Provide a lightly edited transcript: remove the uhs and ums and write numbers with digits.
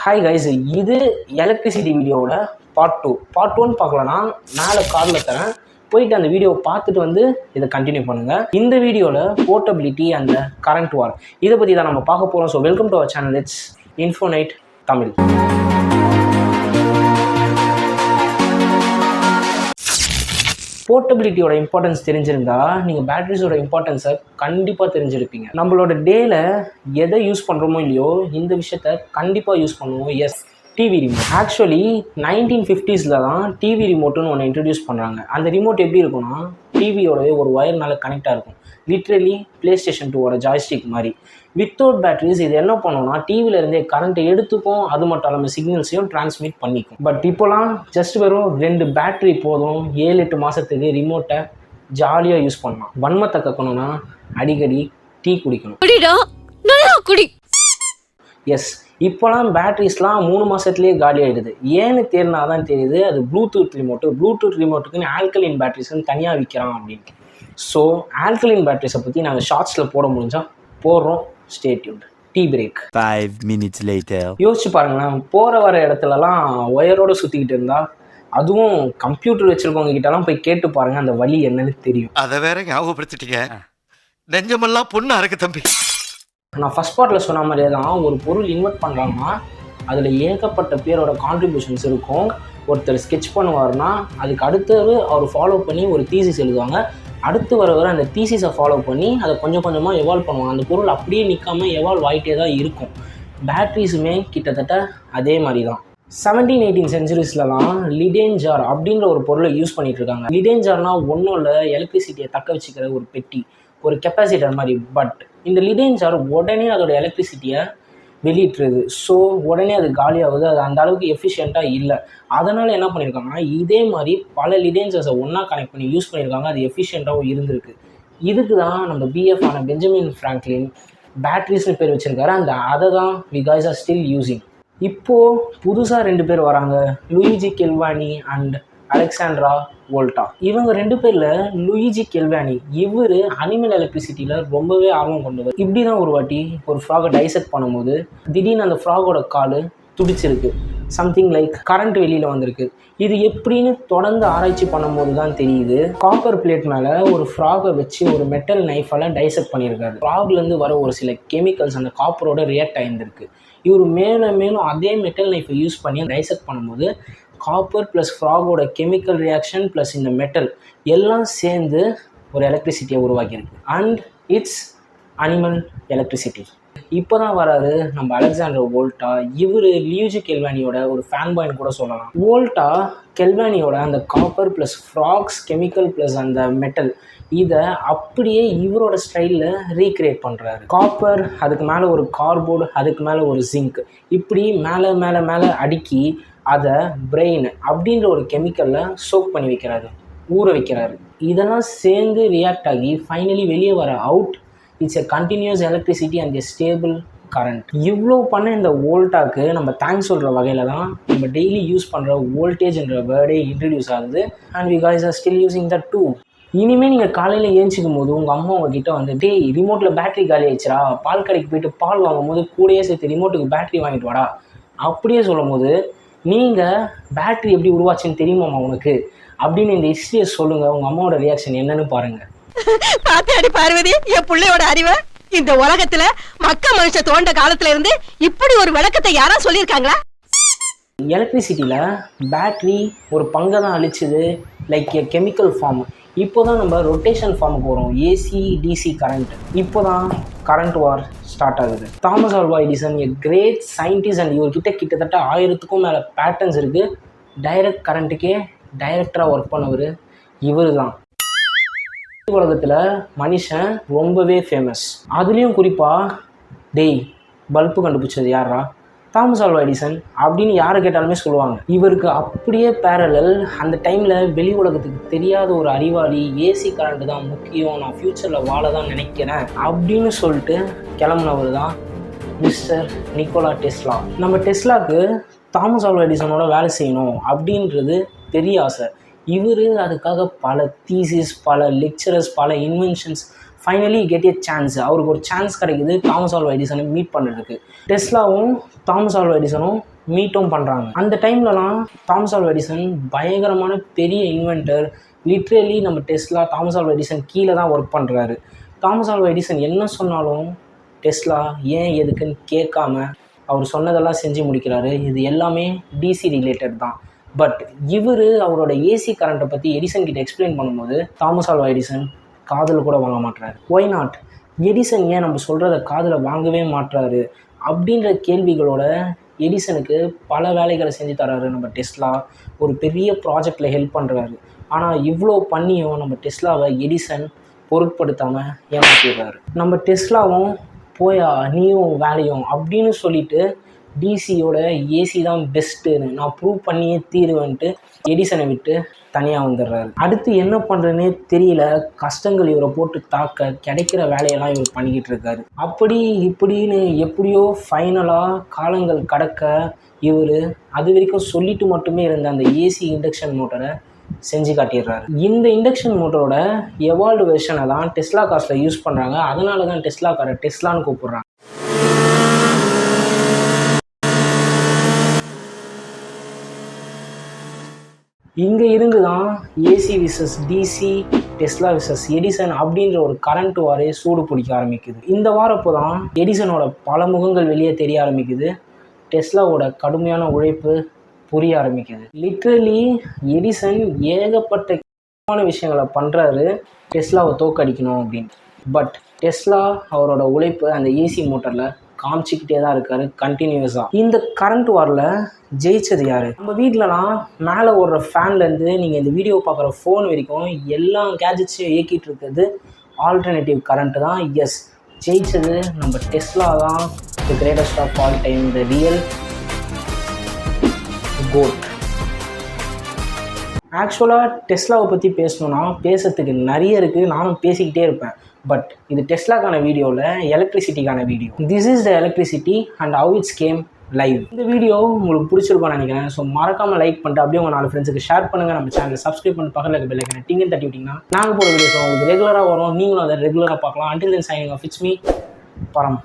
Hi guys, இது electricity வீடியோவோட part 1 பார்க்கலன்னா மேலே கார்டில் தரேன், போயிட்டு அந்த வீடியோவை பார்த்துட்டு வந்து இதை கண்டினியூ பண்ணுங்கள். இந்த வீடியோவில் போர்ட்டபிலிட்டி அண்ட் கரண்ட் வார் இதை பற்றி தான் நம்ம பார்க்க போகிறோம். So welcome to our channel, it's Infonight Tamil. போர்ட்டபிலிட்டியோட இம்பார்ட்டன்ஸ் தெரிஞ்சிருந்தா நீங்கள் பேட்டரிஸோட இம்பார்ட்டன்ஸை கண்டிப்பாக தெரிஞ்சிருப்பீங்க. நம்மளோட டேயில் எதை யூஸ் பண்ணுறோமோ இல்லையோ இந்த விஷயத்த கண்டிப்பாக யூஸ் பண்ணுவோம். S, TV remote. Actually 1950s தான் டிவி ரிமோட்டுன்னு ஒன்று இன்ட்ரடியூஸ் பண்ணுறாங்க. அந்த ரிமோட் எப்படி இருக்கும்னா டிவியோடவே ஒரு ஒயர்னால கனெக்டாக இருக்கும். லிட்ரலி பிளே ஸ்டேஷன் 2ஓட ஜாய்ஸ்டிக் மாதிரி. வித்தவுட் பேட்டரிஸ் இது என்ன பண்ணோம்னா டிவிலேருந்தே கரண்ட்டை எடுத்துக்கும், அது மட்டும் இல்லாமல் சிக்னல்ஸையும் டிரான்ஸ்மிட் பண்ணிக்கும். பட் இப்போலாம் ஜஸ்ட் வெறும் 2 பேட்டரி போதும் 7-8 மாதத்துக்கு ரிமோட்டை ஜாலியாக யூஸ் பண்ணலாம். வன்மத்தை கக்கணும்னா அடிக்கடி டீ குடிக்கணும். எஸ், இப்போலாம் பேட்டரிஸ்லாம் 3 மாதத்துலேயே காலி ஆகிடுது. ஏன்னு தேர்னா தான் தெரியுது அது ப்ளூடூத் ரிமோட்டுக்குன்னு ஆல்கலைன் பேட்டரிஸ்ன்னு தனியாக விற்கிறான் அப்படின்ட்டு. ஸோ ஆல்கலைன் பேட்டரிஸை பற்றி நாங்கள் ஷார்ட்ஸில் போட முடிஞ்சால் போடுறோம். Stay tuned. Tea break. 5 minutes later. யோசிச்சு பாருங்களேன், போகிற வர இடத்துலலாம் ஒயரோடு சுற்றிக்கிட்டு இருந்தால், அதுவும் கம்ப்யூட்டர் வச்சுருக்கவங்க கிட்டலாம் போய் கேட்டு பாருங்கள், அந்த வலி என்னன்னு தெரியும். அதை வேற ஞாபகப்படுத்திட்டீங்க, நெஞ்சமெல்லாம் பொண்ணு அறக்கு தம்பி. நான் ஃபஸ்ட் பார்ட்டில் சொன்ன மாதிரியே தான், ஒரு பொருள் இன்வெர்ட் பண்ணுறாங்கன்னா அதில் ஏகப்பட்ட பேரோட கான்ட்ரிபியூஷன்ஸ் இருக்கும். ஒருத்தர் ஸ்கெட்ச் பண்ணுவார்னா அதுக்கு அடுத்தது அவர் ஃபாலோ பண்ணி ஒரு தீசிஸ் எழுதுவாங்க. அடுத்து வர அந்த தீசிஸை ஃபாலோ பண்ணி அதை கொஞ்சம் கொஞ்சமாக எவால்வ் பண்ணுவாங்க. அந்த பொருள் அப்படியே நிற்காமல் எவால்வ் ஆகிட்டே தான் இருக்கும். பேட்ரிஸுமே கிட்டத்தட்ட அதே மாதிரி தான். 17-18 சென்ச்சுரிஸ்லாம் லிடேன் ஜார் அப்படின்ற ஒரு பொருளை யூஸ் பண்ணிகிட்டு இருக்காங்க. லிடேன் ஜார்னால் ஒன்றும் இல்லை, எலக்ட்ரிசிட்டியை தக்க வச்சுக்கிற ஒரு பெட்டி, ஒரு கெப்பாசிட்டர் மாதிரி. பட் இந்த லிடேன் ஜார் உடனே அதோட எலக்ட்ரிசிட்டியை வெளியிட்டுருது. ஸோ உடனே அது காலியாகுது. அது அந்த அளவுக்கு எஃபிஷியண்ட்டாக இல்லை. அதனால் என்ன பண்ணியிருக்காங்கன்னா இதே மாதிரி பல லிடேன்ஸை ஒன்றா கனெக்ட் பண்ணி யூஸ் பண்ணியிருக்காங்க. அது எஃபிஷியண்ட்டாகவும் இருந்திருக்கு. இதுக்கு தான் நம்ம பிஎஃப் ஆன பெஞ்சமின் ஃப்ராங்க்லின் பேட்ரிஸ்னு பேர் வச்சுருக்காரு. அதை தான் we guys are still using. இப்போது புதுசாக 2 பேர் வராங்க, Luigi Galvani and Alexandra Volta. இவங்க 2 பேரில் லூயிஜி கெல்வானி இவர் அனிமல் எலக்ட்ரிசிட்டியில் ரொம்பவே ஆர்வம் கொண்டவர். இப்படி தான் ஒரு வாட்டி ஒரு ஃப்ராகை டைசெக்ட் பண்ணும்போது திடீர்னு அந்த ஃப்ராகோட கால் துடிச்சிருக்கு. சம்திங் லைக் கரண்ட் வெளியில் வந்திருக்கு. இது எப்படின்னு தொடர்ந்து ஆராய்ச்சி பண்ணும்போது தான் தெரியுது, காப்பர் பிளேட் மேலே ஒரு ஃப்ராகை வச்சு ஒரு மெட்டல் நைஃபால் டைசெக்ட் பண்ணியிருக்காரு. ஃப்ராக்லேருந்து வர ஒரு சில கெமிக்கல்ஸ் அந்த காப்பரோட ரியாக்ட் ஆகியிருந்திருக்கு. இவர் மேலும் அதே மெட்டல் நைஃபை யூஸ் பண்ணி டைசெக்ட் பண்ணும்போது காப்பர் ப்ளஸ் ஃப்ராகோட கெமிக்கல் ரியாக்ஷன் ப்ளஸ் இந்த மெட்டல் எல்லாம் சேர்ந்து ஒரு எலக்ட்ரிசிட்டியை உருவாக்கியிருக்கு. And it's animal electricity. இப்போ தான் வராரு நம்ம அலெக்சாண்டர் வோல்டா. இவர் லியூஜி கெல்வானியோட ஒரு ஃபேன் பாயின்னு கூட சொல்லலாம். வோல்டா கெல்வானியோட அந்த copper plus frogs chemical plus அந்த மெட்டல் இதை அப்படியே இவரோட ஸ்டைலில் ரீக்ரியேட் பண்ணுறாரு. காப்பர், அதுக்கு மேலே ஒரு கார்போர்டு, அதுக்கு மேலே ஒரு ஜிங்க், இப்படி மேலே அடுக்கி அதை பிரெயின் அப்படின்ற ஒரு கெமிக்கலில் சோக் பண்ணி வைக்கிறாரு, ஊற வைக்கிறாரு. இதெல்லாம் சேர்ந்து ரியாக்ட் ஆகி ஃபைனலி வெளியே வர out it's a continuous electricity and a stable current. இவ்வளோ பண்ண இந்த வோல்டாக்கு நம்ம தேங்க்ஸ் சொல்கிற வகையில் தான் நம்ம டெய்லி யூஸ் பண்ணுற வோல்டேஜ்ன்ற வேர்டே இன்ட்ரடியூஸ் ஆகுது. And we guys are still using that too. இனிமேல் நீங்கள் காலையில் ஏஞ்சிக்கும் போது உங்கள் அம்மா உங்ககிட்ட வந்து டேய் ரிமோட்டில் பேட்டரி காலி ஆயிடுச்சுரா, பால் கடைக்கு போயிட்டு பால் வாங்கும் போது கூடயே சேர்த்து ரிமோட்டுக்கு பேட்டரி வாங்கிட்டு வாடா அப்படியே சொல்லும் போது நீங்கள் பேட்டரி எப்படி உருவாச்சுன்னு தெரியுமாம்மா உனக்கு அப்படின்னு இந்த ஹிஸ்ட்ரியை சொல்லுங்கள். உங்கள் அம்மாவோட ரியாக்ஷன் என்னன்னு பாருங்கள். பாத்தியாடி பார்வதி, என் பிள்ளையோட அறிவை. இந்த உலகத்துல மனுஷ தோண்ட காலத்துல இருந்து இப்படி ஒரு விளக்கத்தை யாரா சொல்லியிருக்காங்களா? எலக்ட்ரிசிட்டியில் பேட்டரி ஒரு பங்கை தான் அழிச்சுது, லைக் எ கெமிக்கல் ஃபார்ம். இப்போ தான் நம்ம ரொட்டேஷன் ஃபார்முக்கு வரும், ஏசி டிசி கரண்ட். இப்போ தான் கரண்ட் வார் ஸ்டார்ட் ஆகுது. Thomas Alva Edison a great scientist and இவர்கிட்ட கிட்டத்தட்ட 1000க்கும் மேலே பேட்டர்ன்ஸ் இருக்குது. டைரக்ட் கரண்ட்டுக்கே டைரக்டராக ஒர்க் பண்ணவர் இவர் தான். உலகத்தில் மனுஷன் ரொம்பவே ஃபேமஸ். அதுலேயும் குறிப்பாக டேய் பல்பு கண்டுபிடிச்சது யாரா, தாமஸ் ஆல்வா எடிசன் அப்படின்னு யாரை கேட்டாலுமே சொல்லுவாங்க. இவருக்கு அப்படியே பேரலல் அந்த டைமில் வெளி உலகத்துக்கு தெரியாத ஒரு அறிவாளி, ஏசி கரண்ட் தான் முக்கியம், நான் ஃப்யூச்சரில் வாழ தான் நினைக்கிறேன் அப்படின்னு சொல்லிட்டு கிளம்புனவர் தான் மிஸ்டர் நிக்கோலா டெஸ்லா. நம்ம டெஸ்லாவுக்கு தாமஸ் ஆல்வா எடிசனோட வேலை செய்யணும் அப்படின்றது பெரிய ஆசை. இவர் அதுக்காக பல தீசிஸ், பல லெக்சரர்ஸ், பல inventions, finally get a chance. அவருக்கு ஒரு சான்ஸ் கிடைக்குது தாமஸ் ஆல்வா எடிசனை மீட் பண்ணுறதுக்கு. டெஸ்லாவும் தாமஸ் ஆல்வா எடிசனும் மீட்டும் பண்ணுறாங்க. அந்த டைம்லலாம் தாமஸ் ஆல்வா எடிசன் பயங்கரமான பெரிய இன்வென்டர். லிட்ரலி நம்ம டெஸ்லா தாமஸ் ஆல்வா எடிசன் கீழே தான் ஒர்க் பண்ணுறாரு. தாமஸ் ஆல்வா எடிசன் என்ன சொன்னாலும் டெஸ்லா ஏன் எதுக்குன்னு கேட்காம அவர் சொன்னதெல்லாம் செஞ்சு முடிக்கிறாரு. இது எல்லாமே டிசி ரிலேட்டட் தான். பட் இவர் அவரோட ஏசி கரண்ட்டை பற்றி எடிசன் கிட்ட எக்ஸ்பிளைன் பண்ணும்போது தாமஸ் ஆல்வா எடிசன் காதில் கூட வாங்க மாட்டுறாரு. Y not? எடிசன் ஏன் நம்ம சொல்கிறத காதில் வாங்கவே மாட்டுறாரு அப்படின்ற கேள்விகளோட எடிசனுக்கு பல வேலைகளை செஞ்சு தராரு நம்ம டெஸ்லா. ஒரு பெரிய ப்ராஜெக்டில் ஹெல்ப் பண்ணுறாரு. ஆனால் இவ்வளோ பண்ணியும் நம்ம டெஸ்லாவை எடிசன் பொருட்படுத்தாமல் ஏமாற்றிடுறாரு. நம்ம டெஸ்லாவும் போயா நீயும் வேலையும் அப்படின்னு சொல்லிட்டு டிசியோட ஏசி தான் பெஸ்ட்டுன்னு நான் ப்ரூவ் பண்ணியே தீருவேன்ட்டு எடிசனை விட்டு தனியாக வந்துடுறாரு. அடுத்து என்ன பண்ணுறதுனே தெரியல. கஷ்டங்கள் இவரை போட்டு தாக்க கிடைக்கிற வேலையெல்லாம் இவர் பண்ணிக்கிட்டு இருக்காரு. அப்படி இப்படின்னு எப்படியோ ஃபைனலாக காலங்கள் கடக்க இவர் அது வரைக்கும் சொல்லிட்டு மட்டுமே இருந்த அந்த ஏசி இண்டக்ஷன் மோட்டரை செஞ்சு காட்டிடுறாரு. இந்த இண்டக்ஷன் மோட்டரோட எவால்டு வெர்ஷனை தான் டெஸ்லா கார்ஸில் யூஸ் பண்ணுறாங்க. அதனால தான் டெஸ்லா காரை டெஸ்லான்னு கூப்பிடுறாங்க. இங்கே இருந்து தான் AC versus DC, Tesla versus Edison அப்படின்ற ஒரு கரண்ட் வாரே சூடு பிடிக்க ஆரம்பிக்குது. இந்த வாரப்போ தான் எடிசனோட பல முகங்கள் வெளியே தெரிய ஆரம்பிக்குது. டெஸ்லாவோட கடுமையான உழைப்பு புரிய ஆரம்பிக்குது. லிட்ரலி எடிசன் ஏகப்பட்ட விஷயங்களை பண்ணுறாரு டெஸ்லாவை தோக்கடிக்கணும் அப்படின்னு. பட் டெஸ்லா அவரோட உழைப்பு அந்த ஏசி மோட்டரில் காமிச்சிக்கிட்டே தான் இருக்காரு கண்டினியூஸாக. இந்த கரண்ட் வாரில் ஜெயிச்சது யார்? நம்ம வீட்டிலலாம் மேலே ஓடுற ஃபேன்லேருந்து நீங்கள் இந்த வீடியோ பார்க்குற ஃபோன் வரைக்கும் எல்லா கேஜெட்ஸையும் இயக்கிட்டு இருக்கிறது ஆல்டர்னேட்டிவ் கரண்ட்டு தான். எஸ், ஜெயிச்சது நம்ம டெஸ்லா தான். The greatest of all time, the real GOAT. ஆக்சுவலாக டெஸ்லாவை பற்றி பேசணுன்னா பேசுறதுக்கு நிறைய இருக்குது. நானும் பேசிக்கிட்டே இருப்பேன். பட் இது டெஸ்லாக்கான வீடியோவில் எலக்ட்ரிசிட்டிக்கான video. This is the electricity and how it's came live. இந்த வீடியோ உங்களுக்கு பிடிச்சிருக்கும்னு நினைக்கிறேன். ஸோ மறக்காமல் லைக் பண்ணிட்டு அப்படியே உங்கள் 4 ஃப்ரெண்ட்ஸுக்கு ஷேர் பண்ணுங்கள். நம்ம சேனலை சப்ஸ்கிரைப் பண்ணிட்டு பக்கத்தில் இருக்க பெல் ஐக்கனை டிங்கன்னு தட்டி விட்டிங்கன்னா நாங்கள் போகிற வீடியோஸ் உங்களுக்கு ரெகுலராக வரும். நீங்களும் அதை ரெகுலராக பார்க்கலாம். Until then signing off, it's me பரம்.